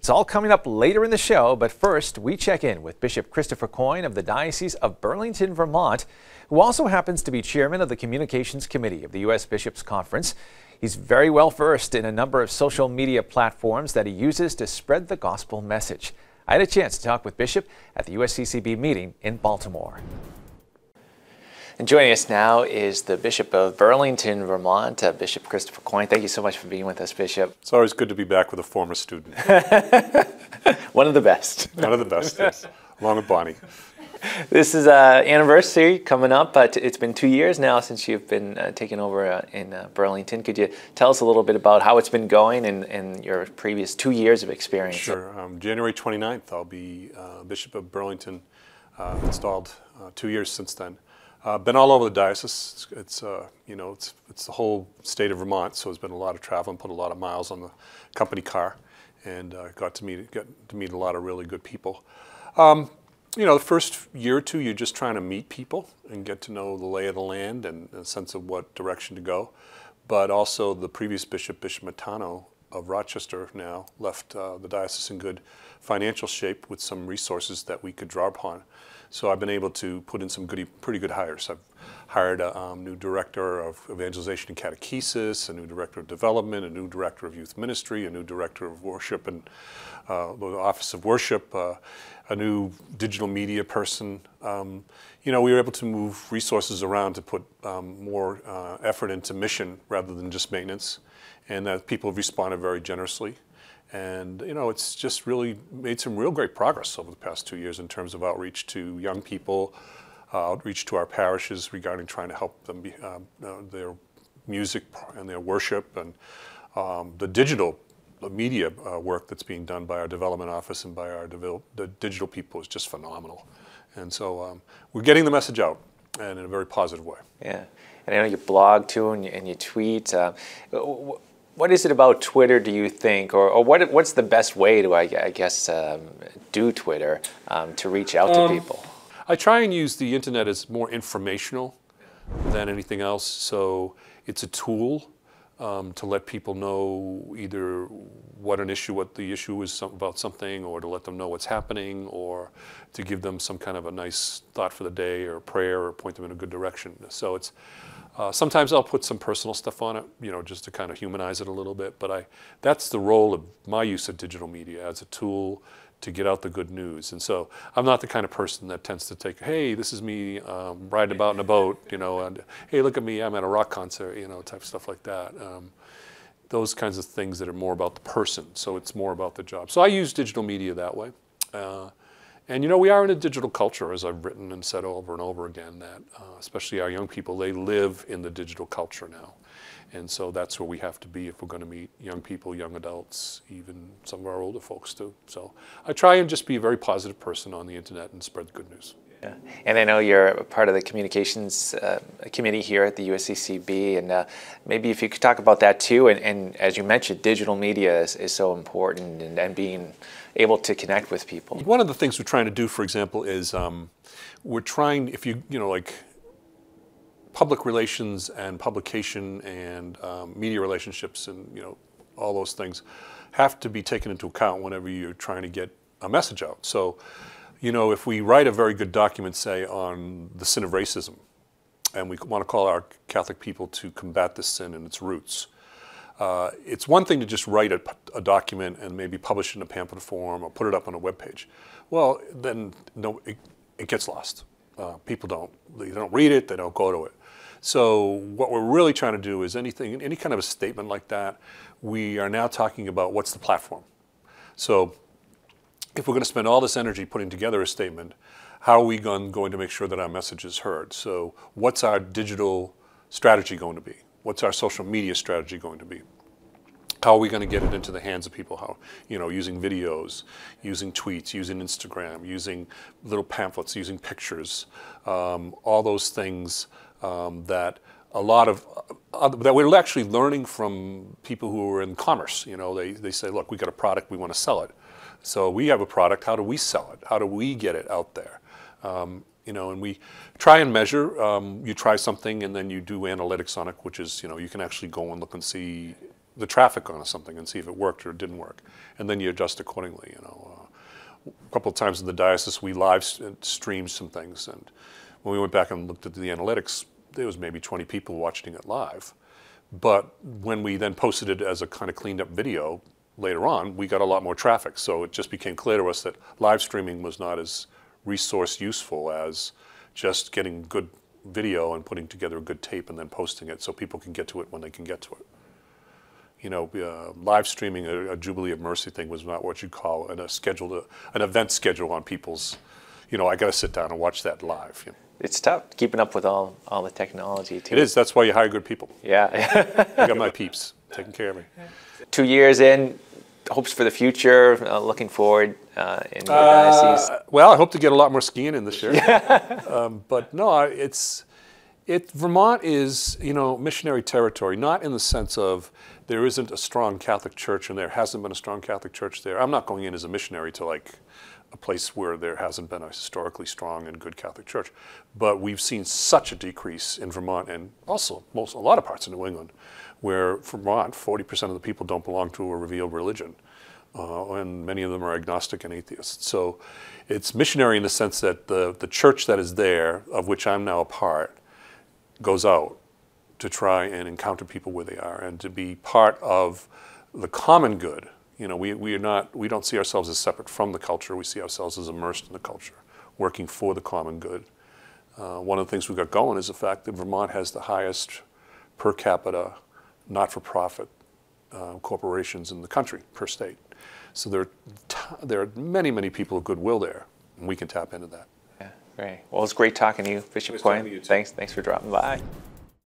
It's all coming up later in the show, but first we check in with Bishop Christopher Coyne of the Diocese of Burlington, Vermont, who also happens to be chairman of the Communications Committee of the U.S. Bishops' Conference. He's very well versed in a number of social media platforms that he uses to spread the gospel message. I had a chance to talk with Bishop at the USCCB meeting in Baltimore. And joining us now is the Bishop of Burlington, Vermont, Bishop Christopher Coyne. Thank you so much for being with us, Bishop. It's always good to be back with a former student. One of the best. One of the best, yes. Along with Bonnie. This is an anniversary coming up. It's been 2 years now since you've been taken over in Burlington. Could you tell us a little bit about how it's been going and your previous 2 years of experience? Sure. January 29th, I'll be Bishop of Burlington, installed 2 years since then. Been all over the diocese. It's the whole state of Vermont, so there's been a lot of travel and put a lot of miles on the company car, and got to meet a lot of really good people. The first year or two, you're just trying to meet people and get to know the lay of the land and a sense of what direction to go. But also the previous bishop, Bishop Matano of Rochester, now left the diocese in good financial shape with some resources that we could draw upon. So I've been able to put in some pretty good hires. I've hired a new director of evangelization and catechesis, a new director of development, a new director of youth ministry, a new director of worship and the office of worship, a new digital media person. We were able to move resources around to put more effort into mission rather than just maintenance, and that people have responded very generously. And it's just really made some real great progress over the past 2 years in terms of outreach to young people, outreach to our parishes regarding trying to help them their music and their worship, and the digital media work that's being done by our development office and by the digital people is just phenomenal. And so we're getting the message out, and in a very positive way. Yeah, and I know you blog too, and you tweet. What is it about Twitter, do you think, or what's the best way to, I guess, do Twitter to reach out to people? I try and use the internet as more informational than anything else. So it's a tool to let people know either what the issue is about something, or to let them know what's happening, or to give them some kind of a nice thought for the day or a prayer, or point them in a good direction. So it's sometimes I'll put some personal stuff on it, just to kind of humanize it a little bit. But that's the role of my use of digital media, as a tool to get out the good news. And so I'm not the kind of person that tends to take, hey, this is me riding about in a boat, and hey, look at me, I'm at a rock concert, type stuff like that. Those kinds of things that are more about the person. So it's more about the job. So I use digital media that way. And we are in a digital culture, as I've written and said over and over again, that especially our young people, they live in the digital culture now. And so that's where we have to be if we're going to meet young people, young adults, even some of our older folks too. So I try and just be a very positive person on the internet and spread the good news. Yeah. And I know you're a part of the communications committee here at the USCCB, and maybe if you could talk about that too, and as you mentioned, digital media is so important, and being able to connect with people. One of the things we're trying to do, for example, is we're trying, if like public relations and publication and media relationships and all those things have to be taken into account whenever you're trying to get a message out. So if we write a very good document, say, on the sin of racism, and we want to call our Catholic people to combat this sin and its roots, it's one thing to just write a document and maybe publish it in a pamphlet form or put it up on a web page. Well, then it gets lost. People don't read it, they don't go to it. So what we're really trying to do is any kind of a statement like that, we are now talking about what's the platform. So if we're going to spend all this energy putting together a statement, how are we going to make sure that our message is heard? So what's our digital strategy going to be? What's our social media strategy going to be? How are we going to get it into the hands of people? How, using videos, using tweets, using Instagram, using little pamphlets, using pictures, all those things that a lot of that we're actually learning from people who are in commerce. They say, look, we got a product, we want to sell it. So we have a product, how do we sell it? How do we get it out there? And we try and measure. You try something and then you do analytics on it, which is, you can actually go and look and see the traffic on something and see if it worked or it didn't work, and then you adjust accordingly. You know, a couple of times in the diocese we live streamed some things, and when we went back and looked at the analytics, there was maybe 20 people watching it live. But when we then posted it as a kind of cleaned up video later on, we got a lot more traffic. So it just became clear to us that live streaming was not as resource useful as just getting good video and putting together a good tape and then posting it so people can get to it when they can get to it. You know, live streaming a Jubilee of Mercy thing was not what you'd call an event schedule on people's, you know, I got to sit down and watch that live. You know. It's tough keeping up with all the technology too. It is. That's why you hire good people. Yeah. I got my peeps taking care of me. 2 years in, hopes for the future, looking forward in the diocese. Well, I hope to get a lot more skiing in this year. But no, Vermont is, you know, missionary territory, not in the sense of there isn't a strong Catholic church and there hasn't been a strong Catholic church there. I'm not going in as a missionary to like a place where there hasn't been a historically strong and good Catholic church. But we've seen such a decrease in Vermont and also a lot of parts of New England where Vermont, 40% of the people don't belong to a revealed religion. And many of them are agnostic and atheists. So it's missionary in the sense that the church that is there, of which I'm now a part, goes out to try and encounter people where they are and to be part of the common good. You know, we don't see ourselves as separate from the culture. We see ourselves as immersed in the culture, working for the common good. One of the things we've got going is the fact that Vermont has the highest per capita not-for-profit corporations in the country per state. So there are many, many people of goodwill there, and we can tap into that. Yeah, great. Well, it's great talking to you, Bishop Coyne. Thanks for dropping by.